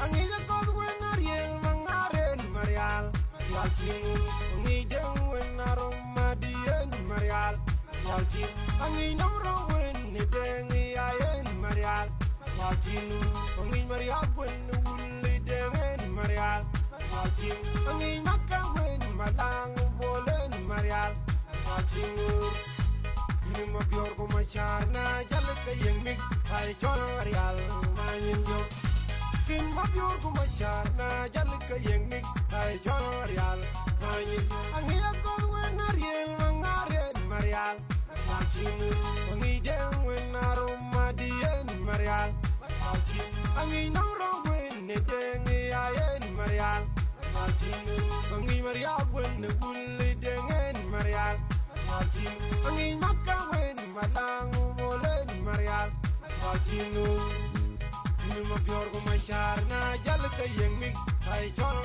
Angiya kod wen ariel mangaren marial Yalchin Angi deng wen arom madien marial Yalchin Angi namro wen deng ayen marial Yalchin Angi marial wen wuli deng marial Yalchin Angi makka wen malang bolen marial Yalchin Kini mabior ko macharna jalak kayeng mix ay chol marial manyin yo Kin mabior ko macharna jalak kayeng mix ay chol marial manyin Angiya kon wen ariel mangaren marial Yalchin Angi deng wen arom madien marial Yalchin Angi namro wen deng ayen marial Yalchin Angi marial wen wuli dengen marial Yalchin Angi makka wen malang bolen marial Yalchin Kini mabior ko macharna jalak kayeng mix ay chol